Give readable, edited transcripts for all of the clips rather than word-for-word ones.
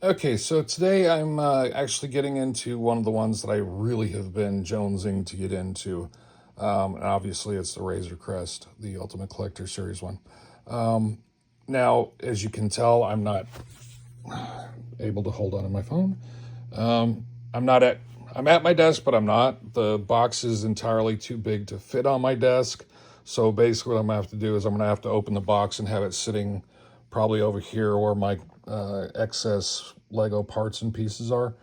Okay, so today I'm actually getting into one of the ones that I really have been jonesing to get into. And obviously, it's the Razorcrest, the Ultimate Collector Series one. Now, as you can tell, I'm not able to hold on to my phone. I'm not at I'm at my desk, but I'm not. The box is entirely too big to fit on my desk. So basically, what I'm gonna have to do is I'm gonna have to open the box and have it sitting probably over here where my excess Lego parts and pieces are.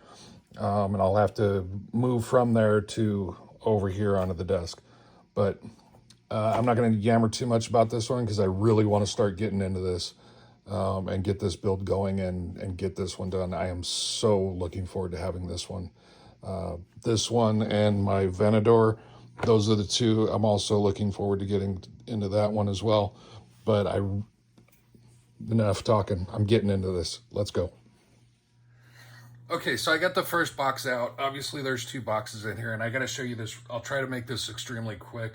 And I'll have to move from there to over here onto the desk. But I'm not going to yammer too much about this one because I really want to start getting into this and get this build going and get this one done. I am so looking forward to having this one. This one and my Venador, those are the two. I'm also looking forward to getting into that one as well. But enough talking. I'm getting into this. Let's go. Okay, so I got the first box out. Obviously, there's two boxes in here, and I got to show you this. I'll try to make this extremely quick.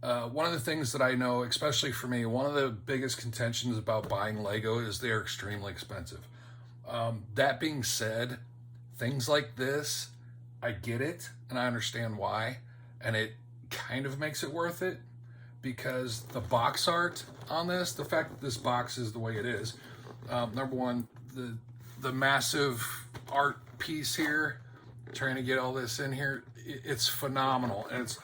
One of the things that I know, especially for me, one of the biggest contentions about buying Lego is they're extremely expensive. That being said, things like this, I get it, and I understand why, and it kind of makes it worth it because the box art on this, the fact that this box is the way it is, number one, the massive art piece here, trying to get all this in here, it's phenomenal. And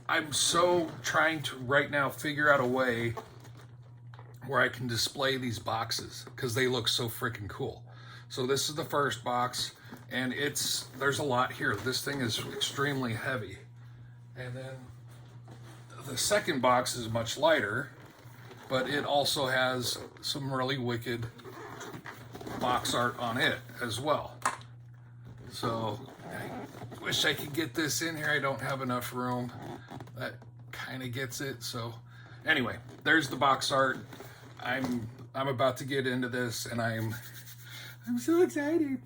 I'm so trying to right now figure out a way where I can display these boxes because they look so freaking cool. So this is the first box, and there's a lot here. This thing is extremely heavy. And then the second box is much lighter, but it also has some really wicked box art on it as well. So I wish I could get this in here. I don't have enough room. That kind of gets it. So anyway, there's the box art. I'm about to get into this, and I'm so excited.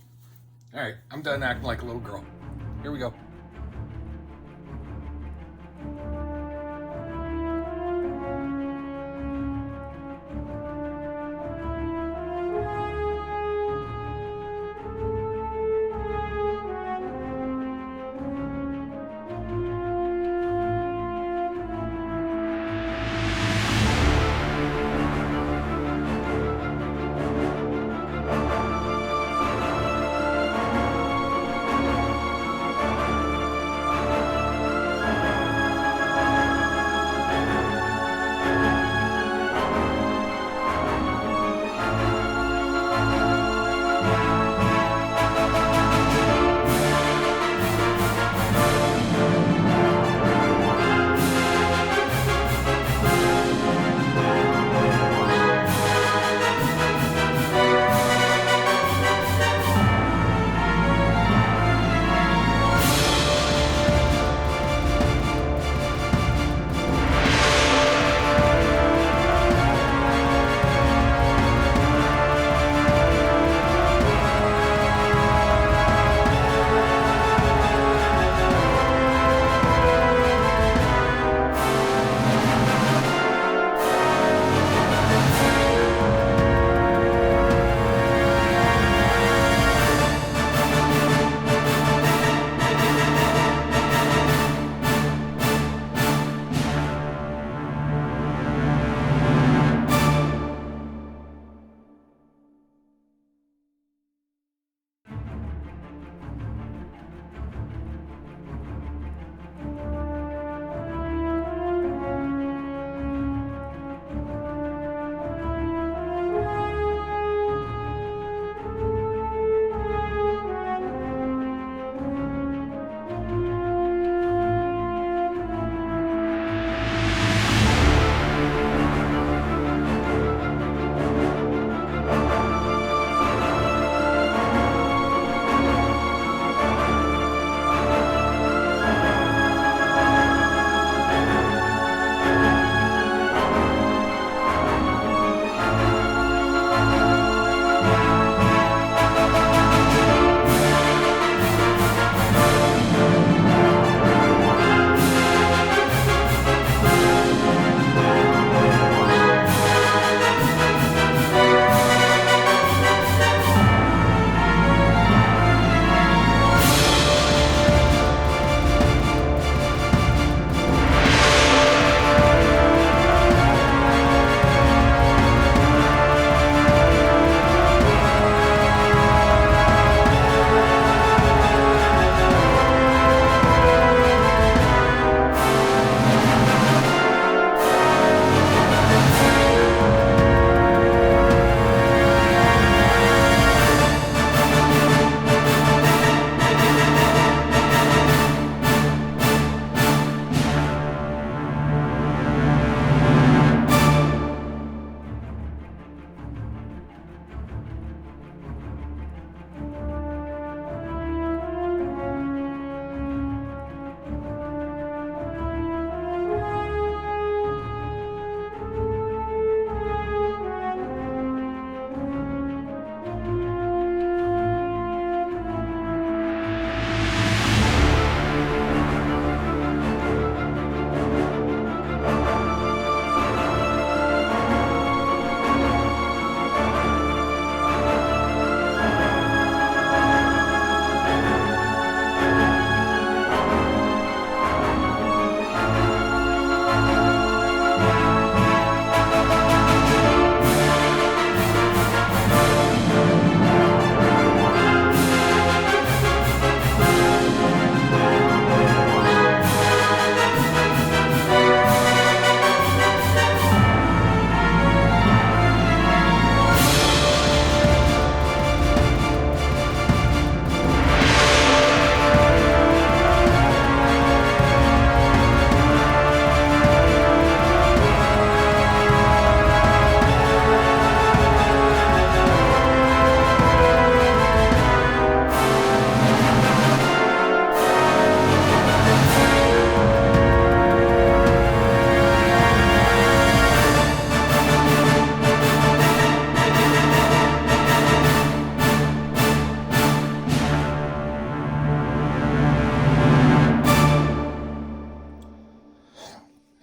All right, I'm done acting like a little girl. Here we go.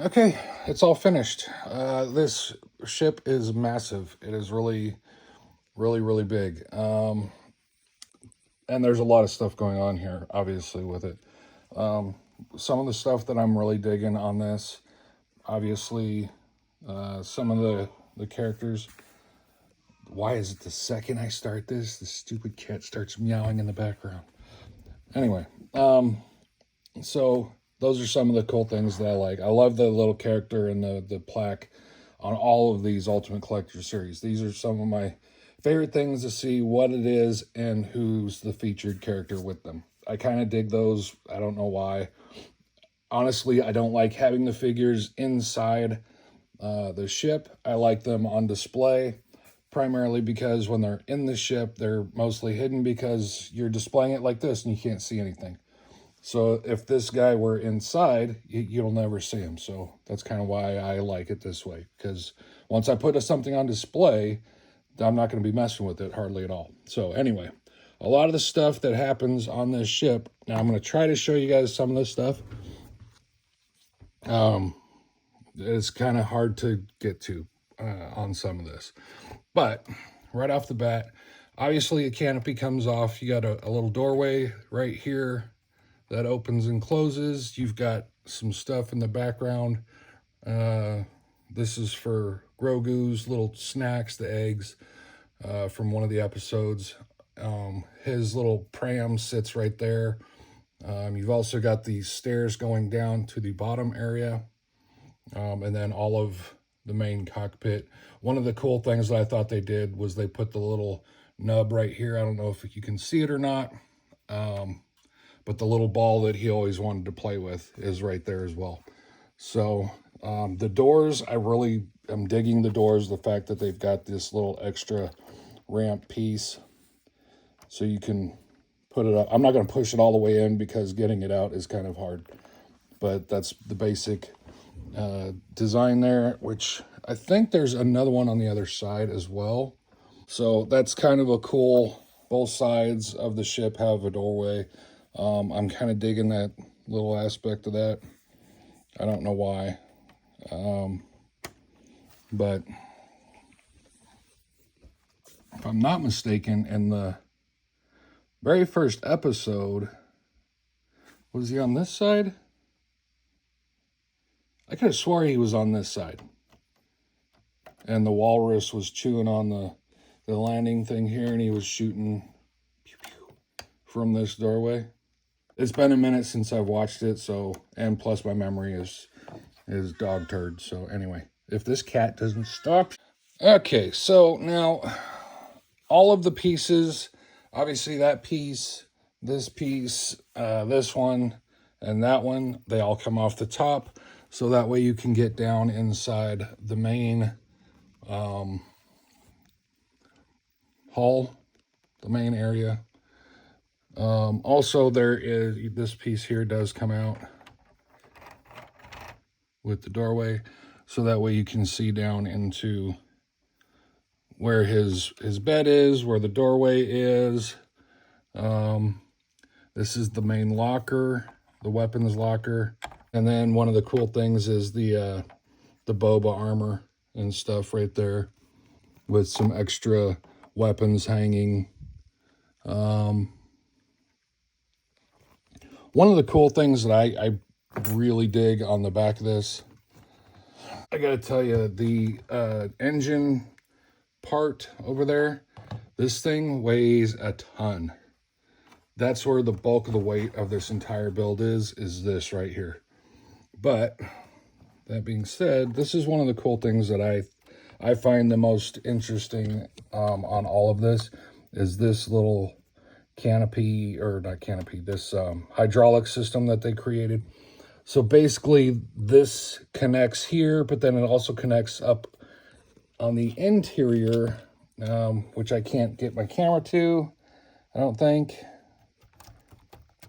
Okay, it's all finished. This ship is massive. It is really, really, really big. And there's a lot of stuff going on here, obviously, with it. Some of the stuff that I'm really digging on this, obviously, some of the characters. Why is it the second I start this, the stupid cat starts meowing in the background? Anyway, so those are some of the cool things that I like. I love the little character and the plaque on all of these Ultimate Collector series. These are some of my favorite things to see what it is and who's the featured character with them. I kind of dig those. I don't know why. Honestly, I don't like having the figures inside the ship. I like them on display, primarily because when they're in the ship, they're mostly hidden because you're displaying it like this and you can't see anything. So if this guy were inside, you'll never see him. So that's kind of why I like it this way, because once I put something on display, I'm not going to be messing with it hardly at all. So anyway, a lot of the stuff that happens on this ship, now I'm going to try to show you guys some of this stuff. It's kind of hard to get to on some of this. But right off the bat, obviously a canopy comes off. You got a little doorway right here that opens and closes. You've got some stuff in the background. This is for Grogu's little snacks, the eggs from one of the episodes. His little pram sits right there. You've also got these stairs going down to the bottom area, and then all of the main cockpit. One of the cool things that I thought they did was they put the little nub right here. I don't know if you can see it or not, but the little ball that he always wanted to play with is right there as well. So the doors, I really am digging the doors, the fact that they've got this little extra ramp piece so you can put it up. I'm not going to push it all the way in because getting it out is kind of hard, but that's the basic design there, which I think there's another one on the other side as well. So that's kind of a cool, both sides of the ship have a doorway. I'm kind of digging that little aspect of that. I don't know why. But if I'm not mistaken, in the very first episode, was he on this side? I could have swore he was on this side. And the walrus was chewing on the landing thing here, and he was shooting from this doorway. It's been a minute since I've watched it, so, and plus my memory is dog turd. So anyway, if this cat doesn't stop. Okay, so now all of the pieces, obviously that piece, this one, and that one, they all come off the top. So that way you can get down inside the main hull, the main area. Also, there is, this piece here does come out with the doorway. So that way you can see down into where his bed is, where the doorway is. This is the main locker, the weapons locker. And then one of the cool things is the boba armor and stuff right there with some extra weapons hanging. One of the cool things that I really dig on the back of this, I gotta tell you, the engine part over there, this thing weighs a ton. That's where the bulk of the weight of this entire build is this right here. But that being said, this is one of the cool things that I find the most interesting on all of this is this little canopy, or not canopy, this hydraulic system that they created. So basically this connects here, but then it also connects up on the interior, which I can't get my camera to, I don't think.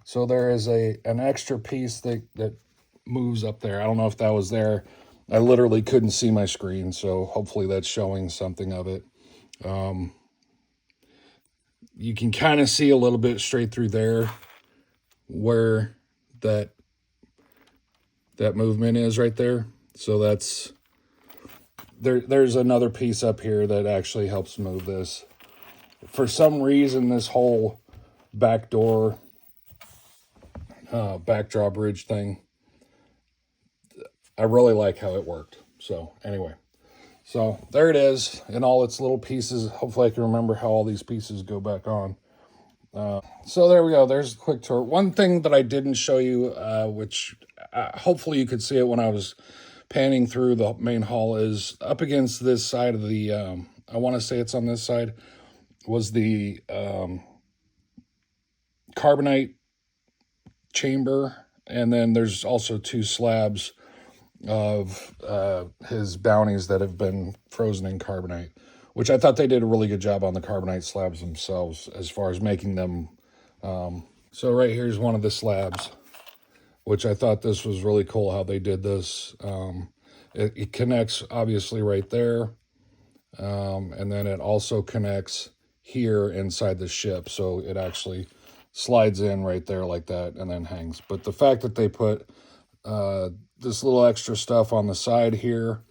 So there is an extra piece that moves up there. I don't know if that was there. I literally couldn't see my screen, so hopefully that's showing something of it. You can kind of see a little bit straight through there where that movement is right there. So that's, there's another piece up here that actually helps move this. For some reason, this whole back door, back drawbridge thing, I really like how it worked. So anyway, so there it is in all its little pieces. Hopefully I can remember how all these pieces go back on. So there we go. There's a quick tour. One thing that I didn't show you, which hopefully you could see it when I was panning through the main hall, is up against this side of the, I want to say it's on this side, was the carbonite chamber. And then there's also 2 slabs of his bounties that have been frozen in carbonite, which I thought they did a really good job on the carbonite slabs themselves as far as making them. So right here's one of the slabs, which I thought this was really cool how they did this. It connects obviously right there, and then it also connects here inside the ship, so it actually slides in right there like that and then hangs. But the fact that they put this little extra stuff on the side here,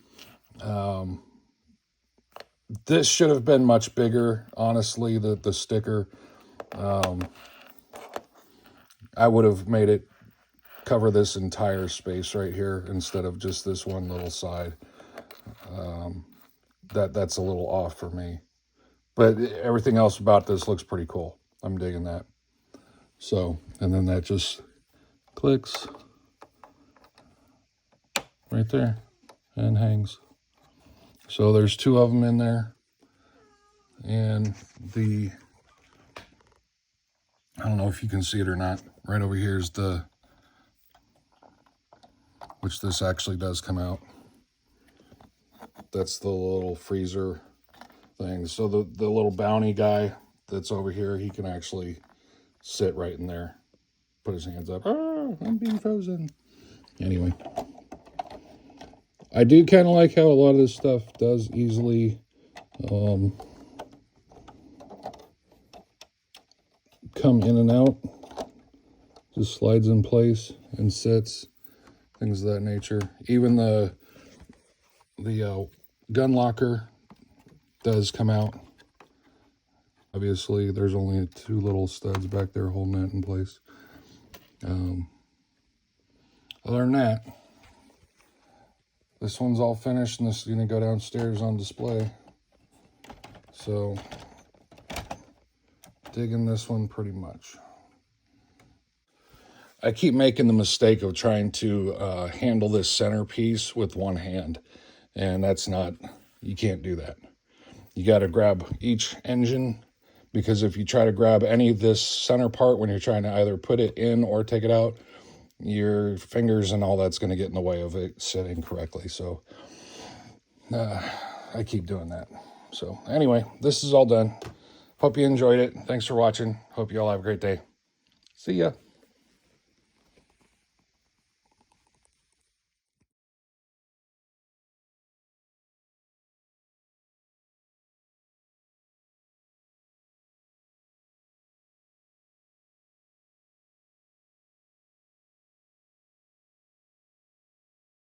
this should have been much bigger, honestly, the sticker. I would have made it cover this entire space right here instead of just this one little side. That's a little off for me. But everything else about this looks pretty cool. I'm digging that. So, and then that just clicks right there and hangs. So there's 2 of them in there. And I don't know if you can see it or not. Right over here is which this actually does come out. That's the little freezer thing. So the little bounty guy that's over here, he can actually sit right in there, put his hands up. Oh, I'm being frozen. Anyway, I do kind of like how a lot of this stuff does easily come in and out. Just slides in place and sits, things of that nature. Even the gun locker does come out. Obviously, there's only 2 little studs back there holding it in place. Other than that, this one's all finished, and this is going to go downstairs on display. So, digging this one pretty much. I keep making the mistake of trying to handle this centerpiece with one hand, and that's not, you can't do that. You got to grab each engine, because if you try to grab any of this center part when you're trying to either put it in or take it out, your fingers and all that's going to get in the way of it sitting correctly. So I keep doing that. So anyway, this is all done. Hope you enjoyed it. Thanks for watching. Hope you all have a great day. See ya.